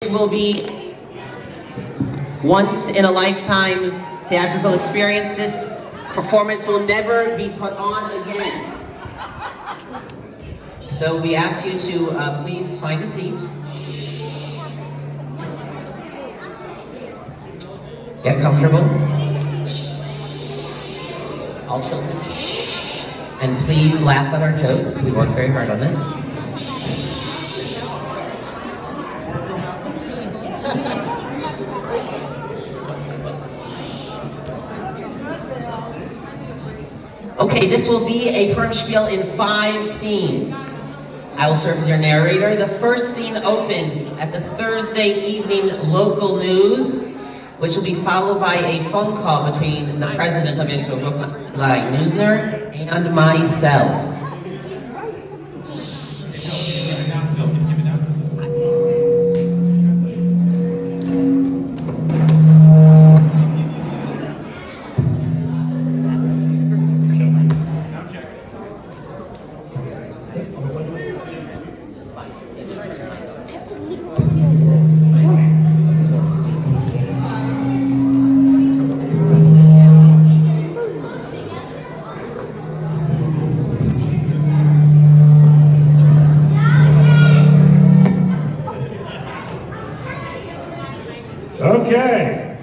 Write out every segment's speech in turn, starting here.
This will be once in a lifetime theatrical experience. This performance will never be put on again. So we ask you to please find a seat. Get comfortable. All children. And please laugh at our jokes. We worked very hard on this. Okay, this will be a Purim Shpiel in 5 scenes. I will serve as your narrator. The first scene opens at the Thursday evening local news, which will be followed by a phone call between the president of Israel, Brooklyn, Newsner, and myself. Okay,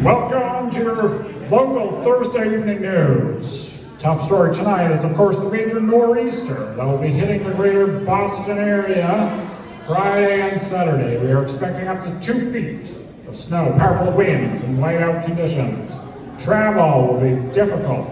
welcome to your local Thursday evening news. Top story tonight is, of course, the major nor'easter that will be hitting the greater Boston area Friday and Saturday. We are expecting up to 2 feet of snow, powerful winds, and whiteout conditions. Travel will be difficult.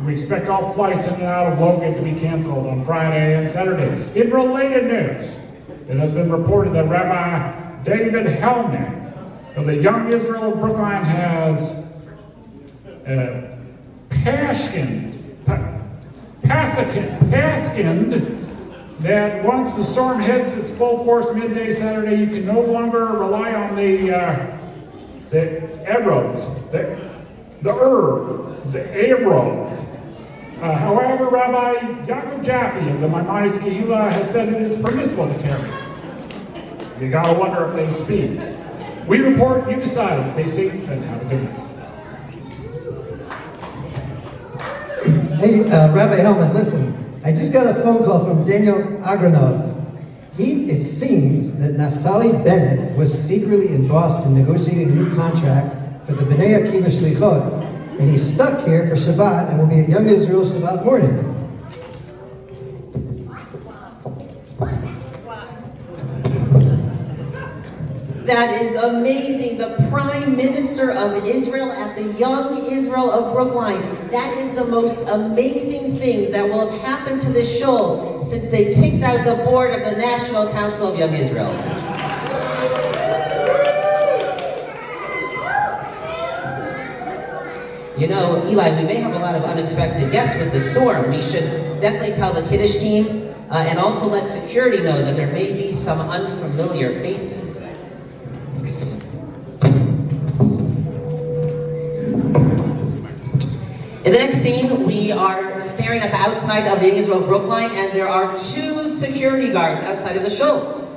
We expect all flights in and out of Logan to be canceled on Friday and Saturday. In related news, it has been reported that Rabbi David Hellman of the Young Israel of Brookline has paskined that once the storm hits its full force midday Saturday, you can no longer rely on the arrows, the arrows. However, Rabbi Yaakov Jaffe of the Maimonides Kehillah has said it is permissible to carry. You gotta wonder if they speak. We report, you decide. Stay safe and have a good night. Hey, Rabbi Hellman, listen. I just got a phone call from Daniel Agronov. It seems that Naftali Bennet was secretly in Boston negotiating a new contract for the Bnei Akiva Shlichot, and he's stuck here for Shabbat and will be at Young Israel Shabbat morning. That is amazing. The Prime Minister of Israel at the Young Israel of Brookline. That is the most amazing thing that will have happened to this shul since they kicked out the board of the National Council of Young Israel. You know, Eli, we may have a lot of unexpected guests with the storm. We should definitely tell the Kiddush team and also let security know that there may be some unfamiliar faces. In the next scene, we are staring at the outside of the Young Israel Brookline, and there are 2 security guards outside of the shul.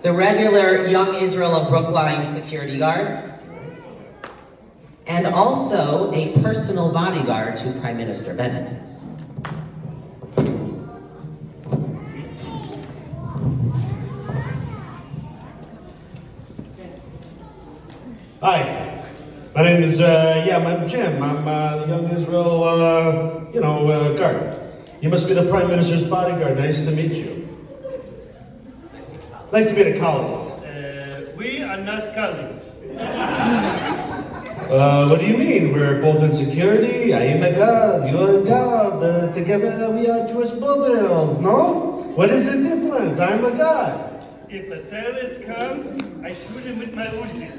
The regular Young Israel of Brookline security guard, and also a personal bodyguard to Prime Minister Bennet. Hi. My name is, I'm Jim. I'm the Young Israel, guard. You must be the Prime Minister's bodyguard. Nice to meet you. Nice to meet a colleague. We are not colleagues. What do you mean? We're both in security. I am a guard. You're a guard. Together we are Jewish brothers, no? What is the difference? I'm a guard. If a terrorist comes, I shoot him with my Uzi.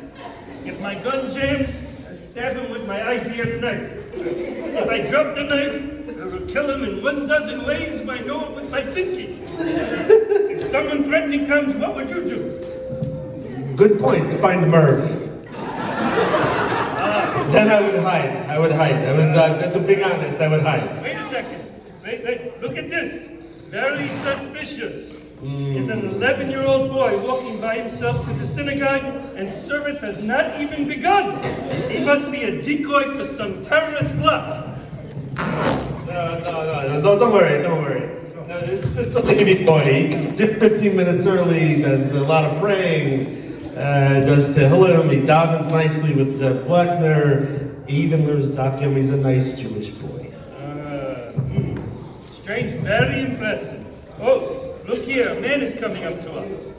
If my gun jams, I stab him with my IDF knife. If I drop the knife, I will kill him in 1,000 ways by knowing with my pinky. If someone threatening comes, what would you do? Good point. Find Merv. Then I would hide. To be honest, I would hide. Wait a second. Wait. Look at this. Very suspicious. is an 11-year-old boy walking by himself to the synagogue, and service has not even begun. He must be a decoy for some terrorist plot. No, don't worry. No, it's just a baby boy. He comes 15 minutes early, does a lot of praying, does Tehillim, he davens nicely with Blechner, he even learns Daf Yomi. He's a nice Jewish boy. Strange, very impressive. Oh, look here, a man is coming up to us.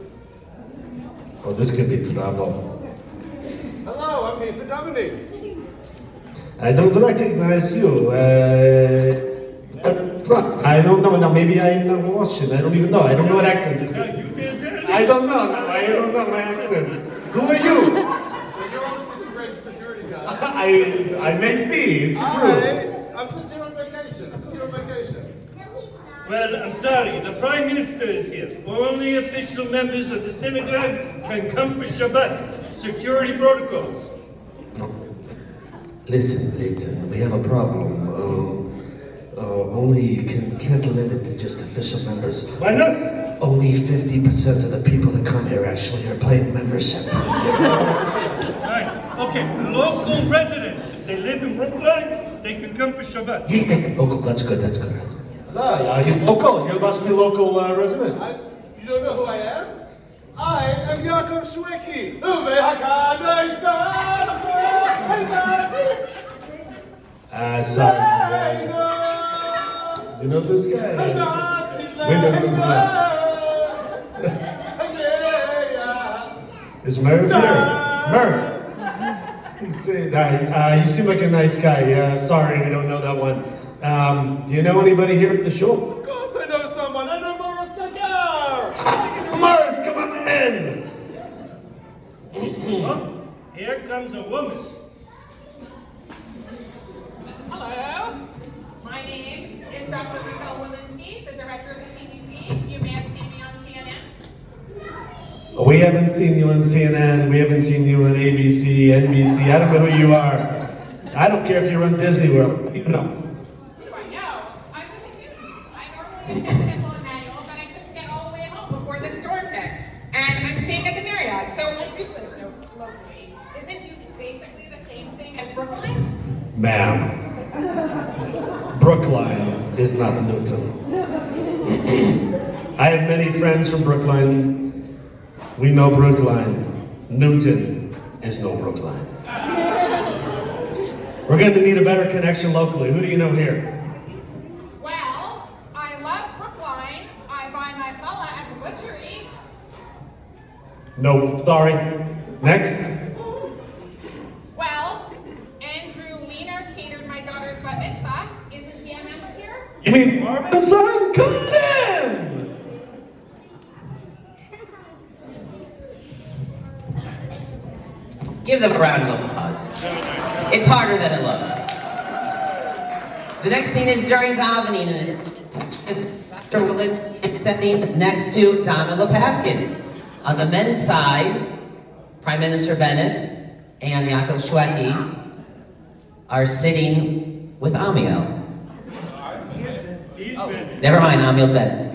Oh, this could be trouble. Hello, I'm here for Dominic. I don't recognize you. I don't know. Now, maybe I'm not Russian. I don't even know. I don't know what accent this Now, is. you deserve I don't know. No, I don't know my accent. Who are you? You're obviously the great security guard. I may be. It's true. I'm just here on vacation. Well, I'm sorry, the Prime Minister is here. Only official members of the synagogue can come for Shabbat. Security protocols. Listen. We have a problem. Only can't limit to just official members. Why not? Only 50% of the people that come here actually are paying membership. Right. Okay, local residents. If they live in Brooklyn, they can come for Shabbat. Yeah, local. That's good. Hello. He's local. You must be local resident. You don't know who I am? I am Yaakov Shwekey. Sorry. You know this guy? Is Murph here? Murph! You seem like a nice guy. Yeah, sorry, we don't know that one. Do you know anybody here at the show? Of course I know someone. I know Morris Nagar. Morris, come on in! Oh, here comes a woman. Hello, my name is Dr. Rochelle Walensky, the director of the CDC. You may have seen me on CNN. We haven't seen you on CNN, we haven't seen you on ABC, NBC, I don't know who you are. I don't care if you run Disney World, you know. Who do I know? I live in Newton. I normally attend Temple and Manual, but I couldn't get all the way home before the storm hit. And I'm staying at the Marriott, so I do live locally. Isn't Newton basically the same thing as Brooklyn? Ma'am, Brookline is not Newton. I have many friends from Brookline. We know Brookline. Newton is no Brookline. We're going to need a better connection locally. Who do you know here? Well, I love Brookline. I buy my fella at the butchery. No, sorry. Next. Well, Andrew Weiner catered my daughter's bat mitzvah. Isn't he a member here? You mean Marvin's son? Come in! Give them a round of applause. It's harder than it looks. The next scene is during davening, and Dr. Walensky is sitting next to Donna Lopatkin. On the men's side, Prime Minister Bennet and Yaakov Shwekey are sitting with Amiel. Never mind, Amiel's Bennet.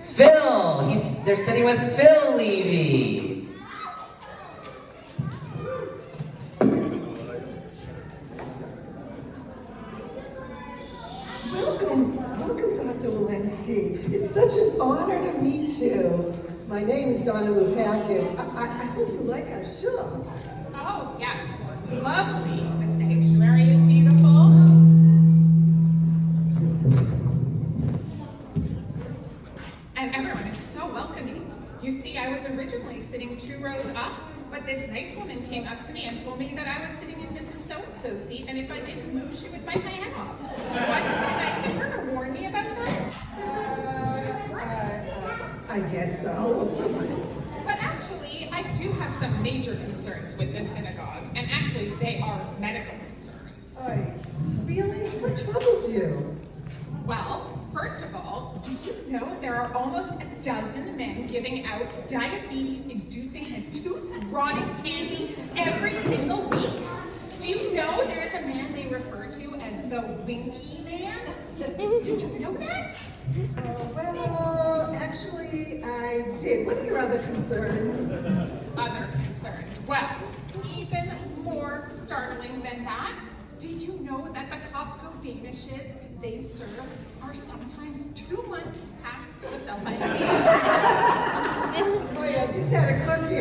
Phil, they're sitting with Phil Levy. Welcome, Dr. Walensky. It's such an honor to meet you. My name is Donna Lopatkin. I hope you like our show. Oh, yes. It's lovely. The sanctuary is beautiful. And everyone is so welcoming. You see, I was originally sitting 2 rows up, but this nice woman came up to me and told me that I was sitting in Mrs. So-and-so seat, and if I didn't move, she would bite my head off. Wasn't that nice of her to warn me about that? I guess so. But actually, I do have some major concerns with this synagogue, and actually, they are medical concerns. Really? What troubles you? Well, first of all, do you know there are almost a dozen men giving out diabetes-inducing and tooth-rotting candy every single week? Do you know there is a man they refer to as the Winky Man? Did you know that? Well, actually, I did. What are your other concerns? Other concerns. Well, even more startling than that, did you know that the Costco Danishes they serve are sometimes 2 months past the sell-by date? Oh yeah, I just had a cookie. I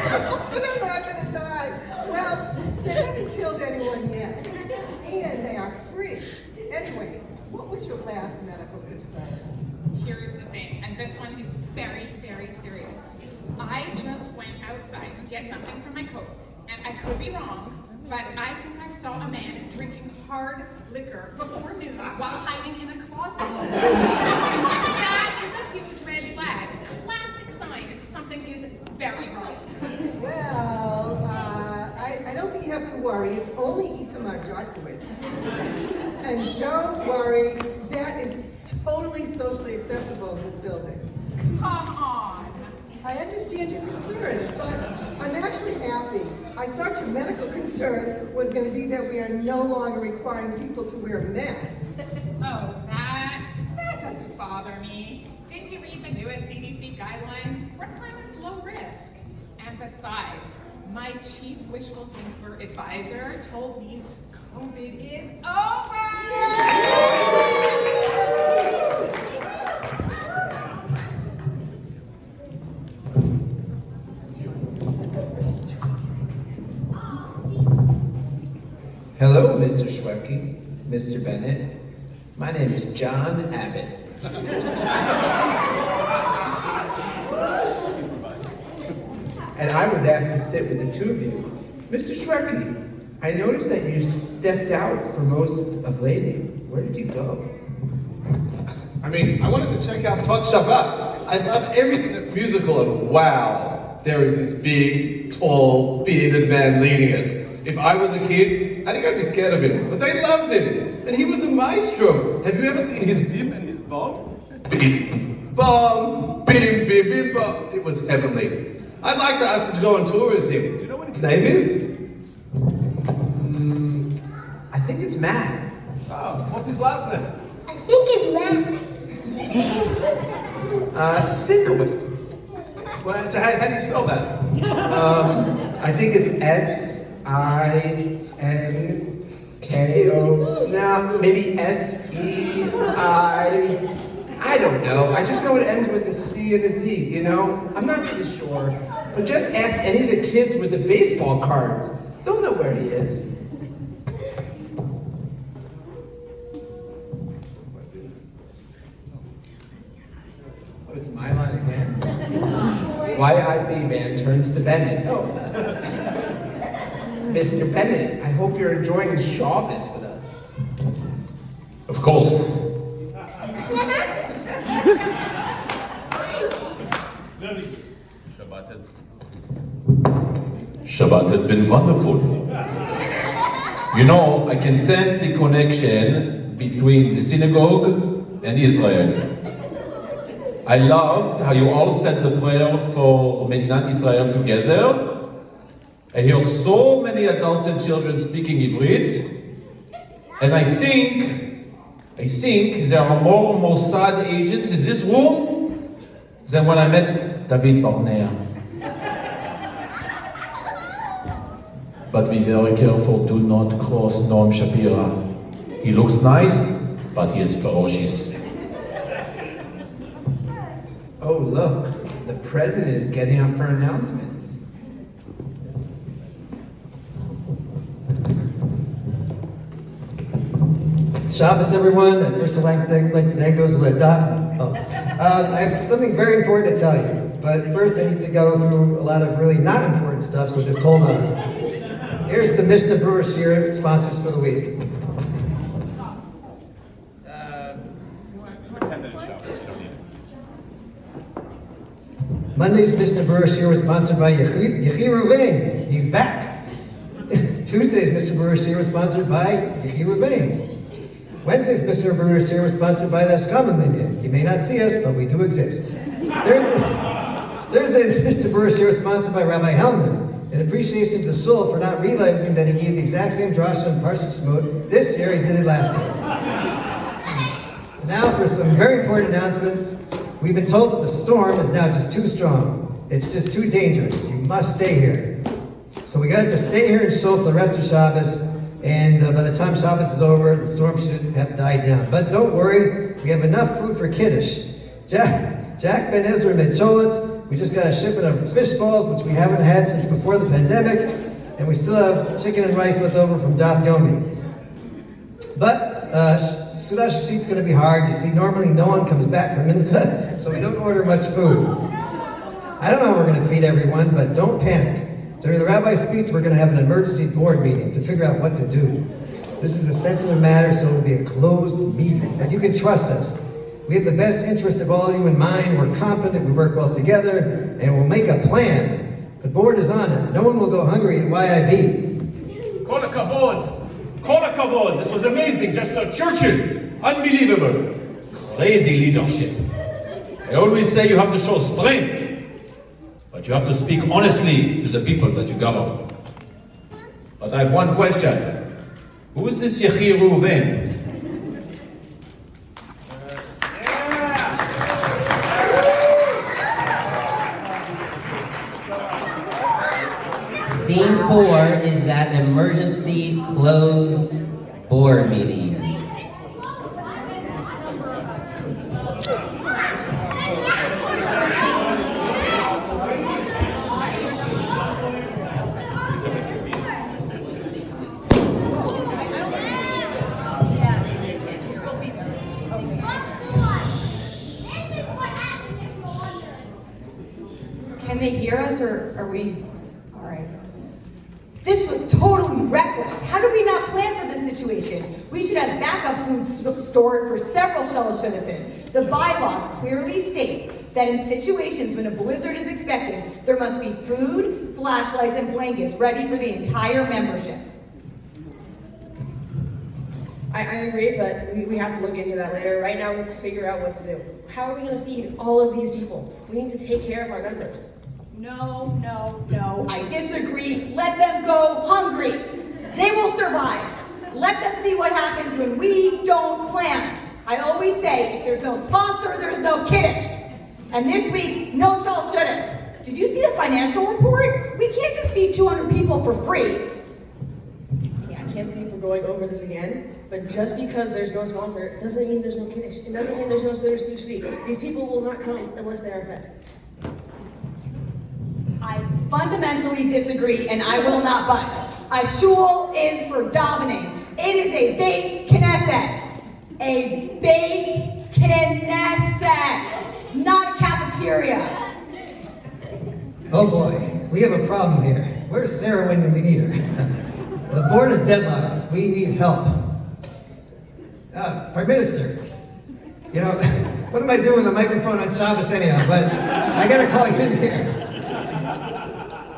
know, but I'm not gonna die. Well, they haven't killed anyone yet, and they are free. Anyway, what was your last medical concern? Here's the thing, and this one is very, very serious. I just went outside to get something for my coat, and I could be wrong, but I think I saw a man drinking hard liquor before noon while hiding in a closet. That is a huge red flag. Classic sign something is very wrong. Well, I don't think you have to worry. It's only Itamar Jokowitz. And don't worry, that is totally socially acceptable in this building. Come on. I understand your concerns, but I'm actually happy. I thought your medical concern was going to be that we are no longer requiring people to wear masks. Oh, that doesn't bother me. Did you read the newest CDC guidelines? Brooklyn is low risk. And besides, my chief wishful thinker advisor told me COVID is over! Hello, Mr. Shwekey, Mr. Bennet. My name is John Abbott. And I was asked to sit with the two of you. Mr. Shwekey, I noticed that you stepped out for most of Lady. Where did you go? I mean, I wanted to check out Hot Shabbat. I love everything that's musical, and wow, there is this big, tall, bearded man leading it. If I was a kid, I think I'd be scared of him, but they loved him, and he was a maestro. Have you ever seen his bim and his bomb? Bim, bomb, bim, bim, bim, bomb. It was heavenly. I'd like to ask him to go on tour with him. Do you know what his name is? I think it's Matt. Oh, what's his last name? I think it's Matt. Sinkowitz. Well, so how do you spell that? I think it's S-I-N-K-O. No, maybe S-E-I. I don't know. I just know it ends with a C and a Z, you know? I'm not really sure. But just ask any of the kids with the baseball cards. They'll know where he is. Oh, it's my line again. YIB man turns to Bennet. Oh. Mr. Bennet, I hope you're enjoying Shabbos with us. Of course. Shabbat has been wonderful. You know, I can sense the connection between the synagogue and Israel. I loved how you all said the prayer for Medinat Israel together. I hear so many adults and children speaking Ivrit, and I think there are more Mossad agents in this room than when I met David Barnea. But be very careful, do not cross Noam Shapira. He looks nice, but he is ferocious. Oh, look, the president is getting up for announcements. Shabbos, everyone. First, I'd like to thank those who led up. I have something very important to tell you, but first I need to go through a lot of really not important stuff, so just hold on. Here's the Mishnah Brewer Shir sponsors for the week. Monday's Mishnah Brewer Shir was sponsored by Yechi Ruvain. He's back. Tuesday's Mishnah Brewer Shir was sponsored by Yechi Ruvain. Wednesday's Mishnah Brewer Shir was sponsored by the Ashkama Minyan. You may not see us, but we do exist. Thursday's Mishnah Brewer Shir was sponsored by Rabbi Hellman. In appreciation to the soul for not realizing that he gave the exact same drasha and parsha shemot this year as he did last year. Now for some very important announcements. We've been told that the storm is now just too strong. It's just too dangerous. You must stay here. So we got to stay here and show for the rest of Shabbos. And by the time Shabbos is over, the storm should have died down. But don't worry, we have enough food for Kiddush. Jack Ben Ezra made cholet. We just got a shipment of fish balls, which we haven't had since before the pandemic. And we still have chicken and rice left over from Daf Yomi. But Sudash Shit's going to be hard. You see, normally no one comes back from Mincha, so we don't order much food. I don't know how we're going to feed everyone, but don't panic. During the rabbi's speech, we're going to have an emergency board meeting to figure out what to do. This is a sensitive matter, so it will be a closed meeting. But you can trust us. We have the best interest of all of you in mind. We're competent, we work well together, and we'll make a plan. The board is on it. No one will go hungry at YIB. Kol hakavod. Kol hakavod. This was amazing. Just like Churchill. Unbelievable. Crazy leadership. I always say you have to show strength. But you have to speak honestly to the people that you govern. But I have one question. Who is this Yechi Reuven? Scene 4 is that emergency closed board meeting. Can they hear us, or are we? All right. This was totally reckless. How did we not plan for this situation? We should have backup food stored for several Shalosh citizens. The bylaws clearly state that in situations when a blizzard is expected, there must be food, flashlights, and blankets ready for the entire membership. I agree, but we have to look into that later. Right now, we have to figure out what to do. How are we going to feed all of these people? We need to take care of our members. No, no, no. I disagree. Let them go hungry. They will survive. Let them see what happens when we don't plan. I always say, if there's no sponsor, there's no Kiddush. And this week, no Shal Shudas. Did you see the financial report? We can't just feed 200 people for free. Yeah, I can't believe we're going over this again. But just because there's no sponsor, doesn't mean there's no Kiddush. It doesn't mean there's no Sudar Sushi. These people will not come unless they are fed. I fundamentally disagree, and I will not budge. A shul is for davening. It is a Beit Knesset. A Beit Knesset, not a cafeteria. Oh boy, we have a problem here. Where's Sarah when we need her? The board is deadlocked. We need help. Prime Minister, you know, what am I doing with the microphone on Shabbos anyhow? But I gotta call you in here.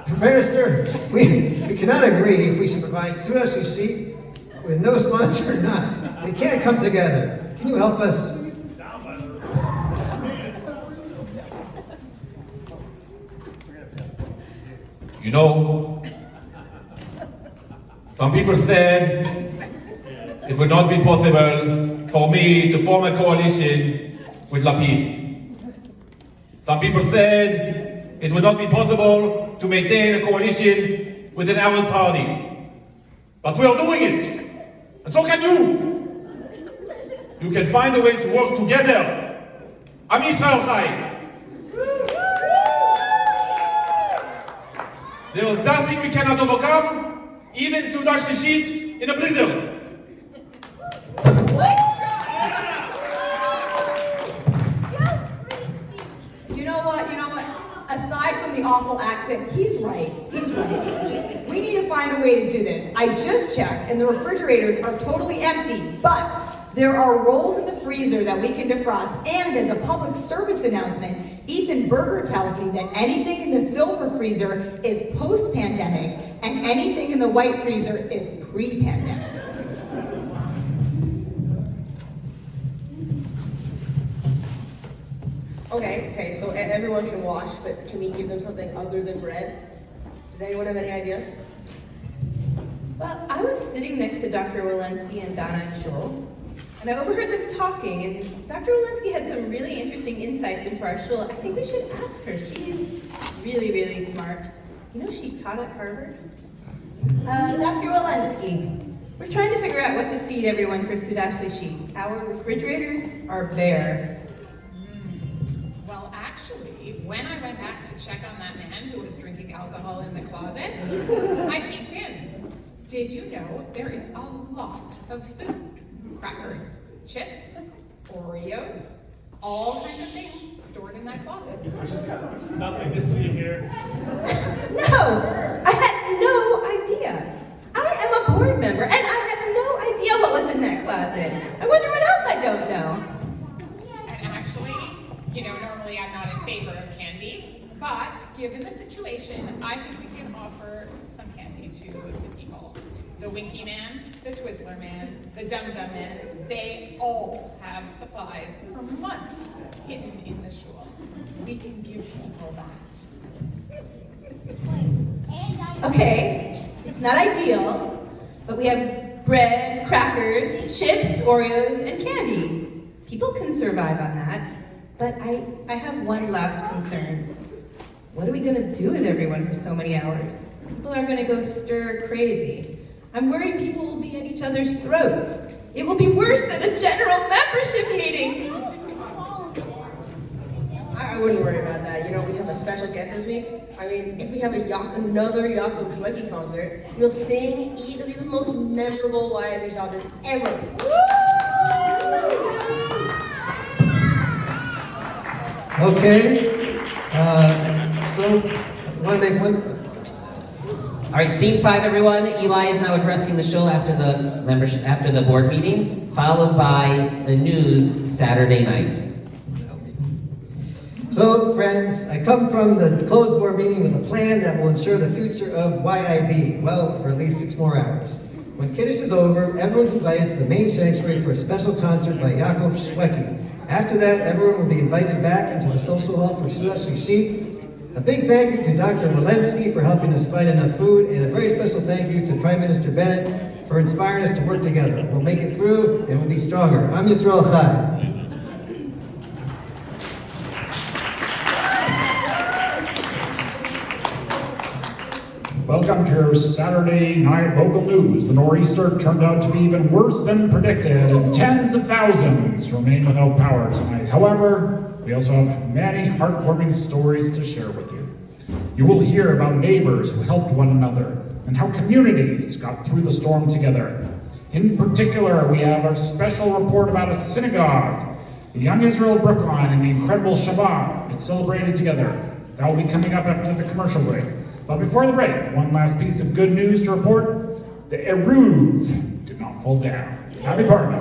Prime Minister, we cannot agree if we should provide Suda Shishit with no sponsor or not. They can't come together. Can you help us? You know, some people said it would not be possible for me to form a coalition with Lapid. Some people said it would not be possible to maintain a coalition with an Arab party. But we are doing it, and so can you. You can find a way to work together. Am Yisrael Chai. There is nothing we cannot overcome, even Suda Shlishit in a blizzard. You know what? Aside from the awful accent, he's right. We need to find a way to do this. I just checked, and the refrigerators are totally empty, but there are rolls in the freezer that we can defrost, and as a public service announcement, Ethan Berger tells me that anything in the silver freezer is post-pandemic, and anything in the white freezer is pre-pandemic. Okay, so everyone can wash, but can we give them something other than bread? Does Does anyone have any ideas? Well, I was sitting next to Dr. Walensky and Donna and Shul, and I overheard them talking, and Dr. Walensky had some really interesting insights into our shul. I think we should ask her. She's really, really smart. You know, she taught at Harvard. Dr. Walensky, we're trying to figure out what to feed everyone for Sudash Lishi. Our refrigerators are bare. Well, actually, when I went back to check on that man who was drinking alcohol in the closet, I peeked in. Did you know there is a lot of food? Crackers, chips, Oreos, all kinds of things stored in that closet. There's nothing to see here. No! I had no idea. I am a board member, and I had no idea what was in that closet. I wonder what else I don't know. And actually, you know, normally I'm not in favor of candy, but given the situation, I think we can offer some candy to the people. The Winky Man, the Twizzler Man, the Dum Dum Man, they all have supplies for months hidden in the shul. We can give people that. Okay, it's not ideal, but we have bread, crackers, chips, Oreos, and candy. People can survive on that, but I have one last concern. What are we gonna do with everyone for so many hours? People are gonna go stir crazy. I'm worried people will be at each other's throats. It will be worse than a general membership meeting. I wouldn't worry about that. You know, we have a special guest this week. I mean, if we have another Shwekey concert, we'll sing, eat, it'll be the most memorable YIB Shabbos ever. Okay, so, want to make one? All right, scene 5, everyone. Eli is now addressing the show after the board meeting, followed by the news Saturday night. So, friends, I come from the closed board meeting with a plan that will ensure the future of YIB, well, for at least 6 more hours. When Kiddush is over, everyone's invited to the main sanctuary for a special concert by Shwekey. After that, everyone will be invited back into the social hall for Sudash Lishi. A big thank you to Dr. Walensky for helping us find enough food, and a very special thank you to Prime Minister Bennet for inspiring us to work together. We'll make it through, and we'll be stronger. I'm Yisrael Chai. Welcome to your Saturday night local news. The nor'easter turned out to be even worse than predicted, and tens of thousands remain without power tonight. However, we also have many heartwarming stories to share with you. You will hear about neighbors who helped one another and how communities got through the storm together. In particular, we have our special report about a synagogue, the Young Israel Brookline, and the incredible Shabbat it celebrated together. That will be coming up after the commercial break. But before the break, one last piece of good news to report. The Eruv did not fall down. Happy Purim.